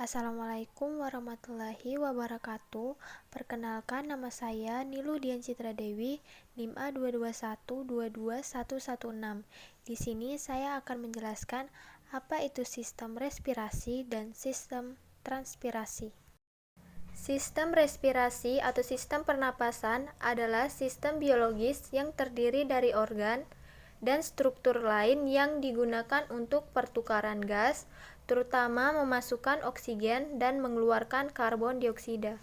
Assalamualaikum warahmatullahi wabarakatuh. Perkenalkan, nama saya Nilu Dian Citra Dewi, NIM A221221116. Di sini saya akan menjelaskan apa itu sistem respirasi dan sistem transpirasi. Sistem respirasi atau sistem pernapasan adalah sistem biologis yang terdiri dari organ dan struktur lain yang digunakan untuk pertukaran gas, terutama memasukkan oksigen dan mengeluarkan karbon dioksida.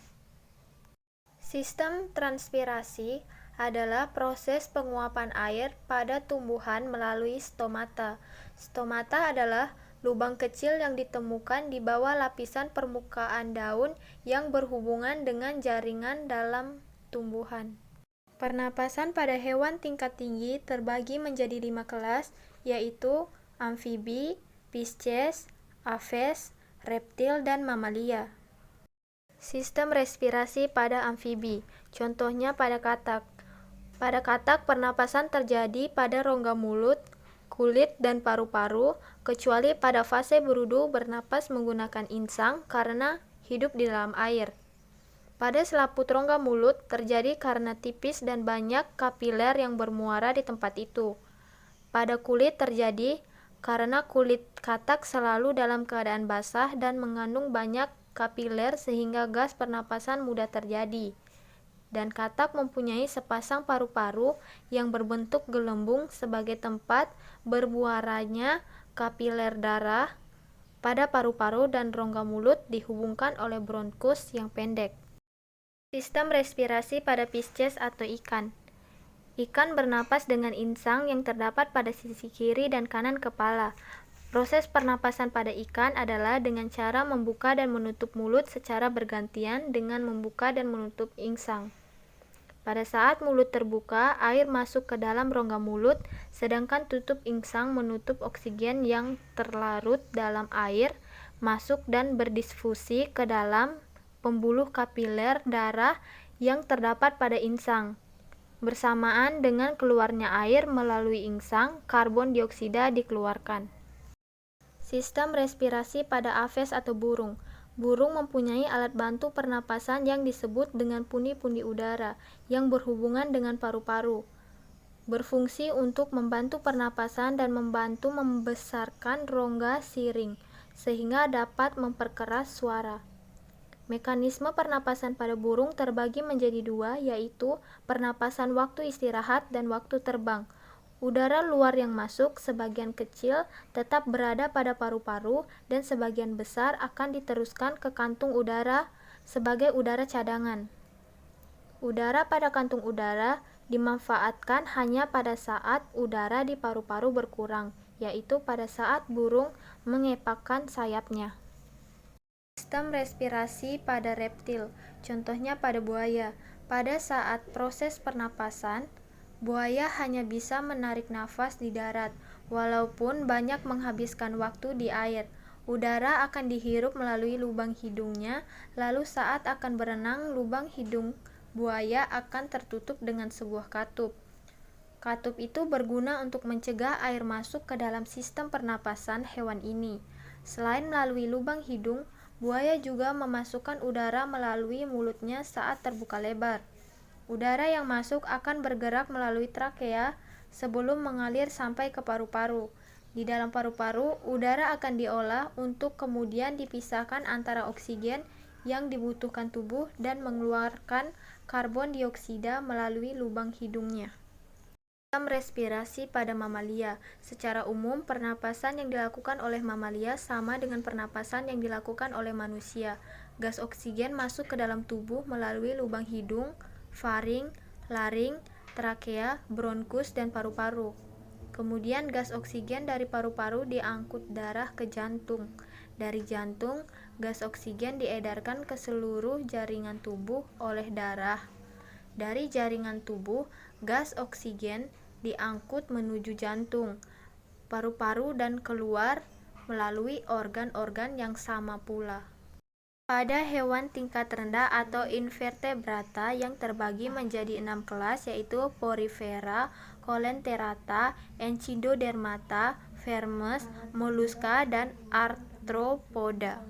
Sistem transpirasi adalah proses penguapan air pada tumbuhan melalui stomata. Stomata adalah lubang kecil yang ditemukan di bawah lapisan permukaan daun yang berhubungan dengan jaringan dalam tumbuhan. Pernapasan pada hewan tingkat tinggi terbagi menjadi 5 kelas, yaitu amfibi, Pisces, Aves, reptil, dan mamalia. Sistem respirasi pada amfibi, contohnya pada katak. Pada katak, pernapasan terjadi pada rongga mulut, kulit, dan paru-paru, kecuali pada fase berudu bernapas menggunakan insang karena hidup di dalam air. Pada selaput rongga mulut terjadi karena tipis dan banyak kapiler yang bermuara di tempat itu. Pada kulit terjadi karena kulit katak selalu dalam keadaan basah dan mengandung banyak kapiler sehingga gas pernapasan mudah terjadi. Dan katak mempunyai sepasang paru-paru yang berbentuk gelembung sebagai tempat bermuaranya kapiler darah. Pada paru-paru dan rongga mulut dihubungkan oleh bronkus yang pendek. Sistem respirasi pada Pisces atau ikan. Ikan bernapas dengan insang yang terdapat pada sisi kiri dan kanan kepala. Proses pernapasan pada ikan adalah dengan cara membuka dan menutup mulut secara bergantian dengan membuka dan menutup insang. Pada saat mulut terbuka, air masuk ke dalam rongga mulut, sedangkan tutup insang menutup oksigen yang terlarut dalam air masuk dan berdifusi ke dalam pembuluh kapiler darah yang terdapat pada insang. Bersamaan dengan keluarnya air melalui insang, karbon dioksida dikeluarkan. Sistem respirasi pada aves atau burung. Burung mempunyai alat bantu pernapasan yang disebut dengan pundi-pundi udara yang berhubungan dengan paru-paru. Berfungsi untuk membantu pernapasan dan membantu membesarkan rongga siring sehingga dapat memperkeras suara. Mekanisme pernapasan pada burung terbagi menjadi dua, yaitu pernapasan waktu istirahat dan waktu terbang. Udara luar yang masuk sebagian kecil tetap berada pada paru-paru dan sebagian besar akan diteruskan ke kantung udara sebagai udara cadangan. Udara pada kantung udara dimanfaatkan hanya pada saat udara di paru-paru berkurang, yaitu pada saat burung mengepakkan sayapnya. Sistem respirasi pada reptil, contohnya pada buaya. Pada saat proses pernapasan, buaya hanya bisa menarik nafas di darat, walaupun banyak menghabiskan waktu di air. Udara akan dihirup melalui lubang hidungnya, lalu saat akan berenang, lubang hidung buaya akan tertutup dengan sebuah katup. Katup itu berguna untuk mencegah air masuk ke dalam sistem pernapasan hewan ini. Selain melalui lubang hidung, buaya juga memasukkan udara melalui mulutnya saat terbuka lebar. Udara yang masuk akan bergerak melalui trakea sebelum mengalir sampai ke paru-paru. Di dalam paru-paru, udara akan diolah untuk kemudian dipisahkan antara oksigen yang dibutuhkan tubuh dan mengeluarkan karbon dioksida melalui lubang hidungnya. Sistem respirasi pada mamalia. Secara umum, pernapasan yang dilakukan oleh mamalia sama dengan pernapasan yang dilakukan oleh manusia. Gas oksigen masuk ke dalam tubuh melalui lubang hidung, faring, laring, trakea, bronkus, dan paru-paru. Kemudian gas oksigen dari paru-paru diangkut darah ke jantung. Dari jantung, gas oksigen diedarkan ke seluruh jaringan tubuh oleh darah. Dari jaringan tubuh, gas oksigen diangkut menuju jantung, paru-paru, dan keluar melalui organ-organ yang sama pula. Pada hewan tingkat rendah atau invertebrata yang terbagi menjadi 6 kelas, yaitu Porifera, Coelenterata, Echinodermata, Vermes, Mollusca, dan Arthropoda.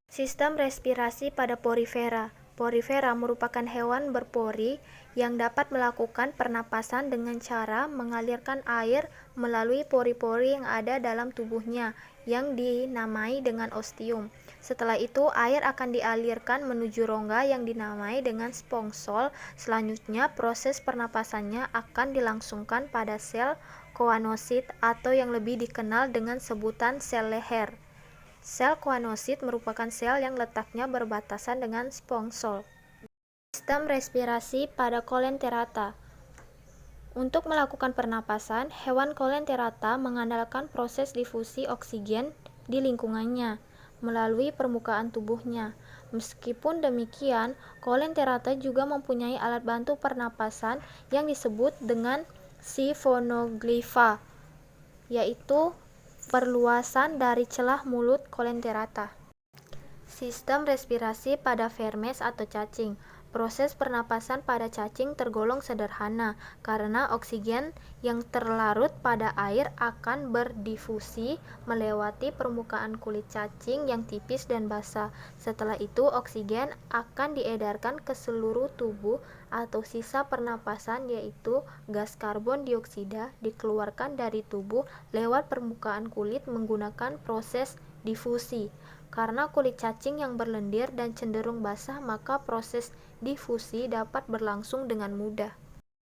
Sistem respirasi pada porifera. Porifera merupakan hewan berpori yang dapat melakukan pernapasan dengan cara mengalirkan air melalui pori-pori yang ada dalam tubuhnya, yang dinamai dengan ostium. Setelah itu, air akan dialirkan menuju rongga yang dinamai dengan spongsol. Selanjutnya, proses pernapasannya akan dilangsungkan pada sel koanosit atau yang lebih dikenal dengan sebutan sel leher. Sel koanosit merupakan sel yang letaknya berbatasan dengan spongsol. Sistem respirasi pada Coelenterata. Untuk melakukan pernapasan, hewan Coelenterata mengandalkan proses difusi oksigen di lingkungannya melalui permukaan tubuhnya. Meskipun demikian, Coelenterata juga mempunyai alat bantu pernapasan yang disebut dengan siphonoglypha, yaitu perluasan dari celah mulut Coelenterata. Sistem respirasi pada vermes atau cacing. Proses pernapasan pada cacing tergolong sederhana karena oksigen yang terlarut pada air akan berdifusi melewati permukaan kulit cacing yang tipis dan basah. Setelah itu, oksigen akan diedarkan ke seluruh tubuh atau sisa pernapasan, yaitu gas karbon dioksida, dikeluarkan dari tubuh lewat permukaan kulit menggunakan proses difusi. Karena kulit cacing yang berlendir dan cenderung basah, maka proses difusi dapat berlangsung dengan mudah.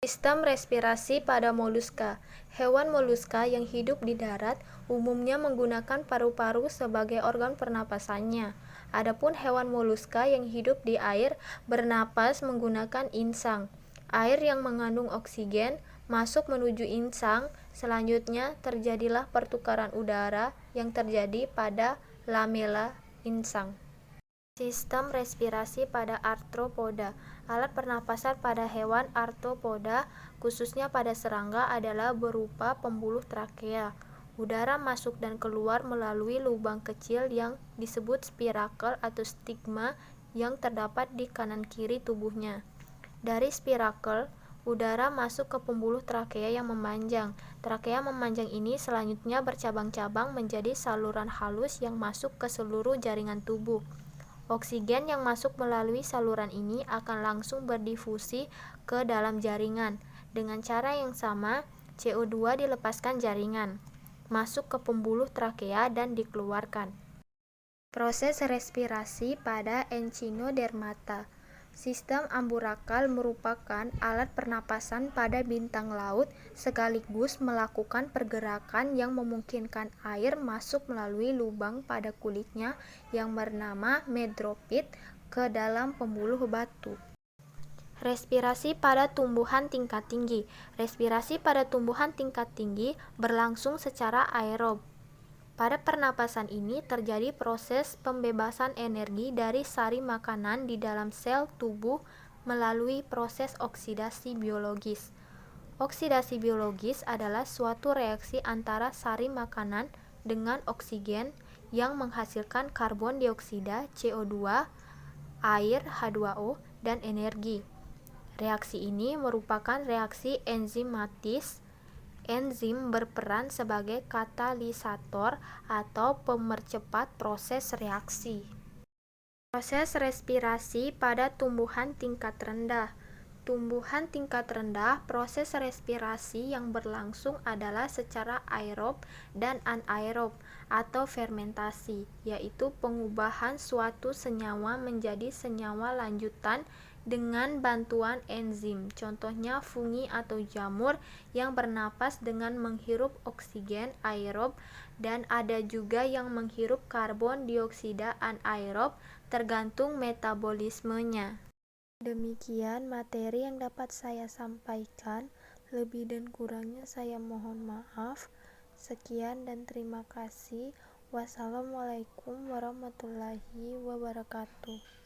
Sistem respirasi pada moluska. Hewan moluska yang hidup di darat umumnya menggunakan paru-paru sebagai organ pernapasannya. Adapun hewan moluska yang hidup di air bernapas menggunakan insang. Air yang mengandung oksigen masuk menuju insang, selanjutnya terjadilah pertukaran udara yang terjadi pada lamela insang. Sistem respirasi pada arthropoda. Alat pernapasan pada hewan arthropoda, khususnya pada serangga, adalah berupa pembuluh trakea. Udara masuk dan keluar melalui lubang kecil yang disebut spirakel atau stigma yang terdapat di kanan kiri tubuhnya. Dari spirakel, udara masuk ke pembuluh trakea yang memanjang. Trakea memanjang ini selanjutnya bercabang-cabang menjadi saluran halus yang masuk ke seluruh jaringan tubuh. Oksigen yang masuk melalui saluran ini akan langsung berdifusi ke dalam jaringan. Dengan cara yang sama, CO2 dilepaskan jaringan, masuk ke pembuluh trakea dan dikeluarkan. Proses respirasi pada Echinodermata. Sistem amburakal merupakan alat pernapasan pada bintang laut sekaligus melakukan pergerakan yang memungkinkan air masuk melalui lubang pada kulitnya yang bernama medropit ke dalam pembuluh batu. Respirasi pada tumbuhan tingkat tinggi. Respirasi pada tumbuhan tingkat tinggi berlangsung secara aerob. Pada pernapasan ini terjadi proses pembebasan energi dari sari makanan di dalam sel tubuh melalui proses oksidasi biologis. Oksidasi biologis adalah suatu reaksi antara sari makanan dengan oksigen yang menghasilkan karbon dioksida, CO2, air, H2O, dan energi. Reaksi ini merupakan reaksi enzimatis. Enzim berperan sebagai katalisator atau pemercepat proses reaksi. Proses respirasi pada tumbuhan tingkat rendah. Tumbuhan tingkat rendah, proses respirasi yang berlangsung adalah secara aerob dan anaerob atau fermentasi, yaitu pengubahan suatu senyawa menjadi senyawa lanjutan dengan bantuan enzim. Contohnya fungi atau jamur yang bernapas dengan menghirup oksigen aerob, dan ada juga yang menghirup karbon dioksida anaerob, tergantung metabolismenya. Demikian materi yang dapat saya sampaikan. Lebih dan kurangnya saya mohon maaf. Sekian dan terima kasih. Wassalamualaikum warahmatullahi wabarakatuh.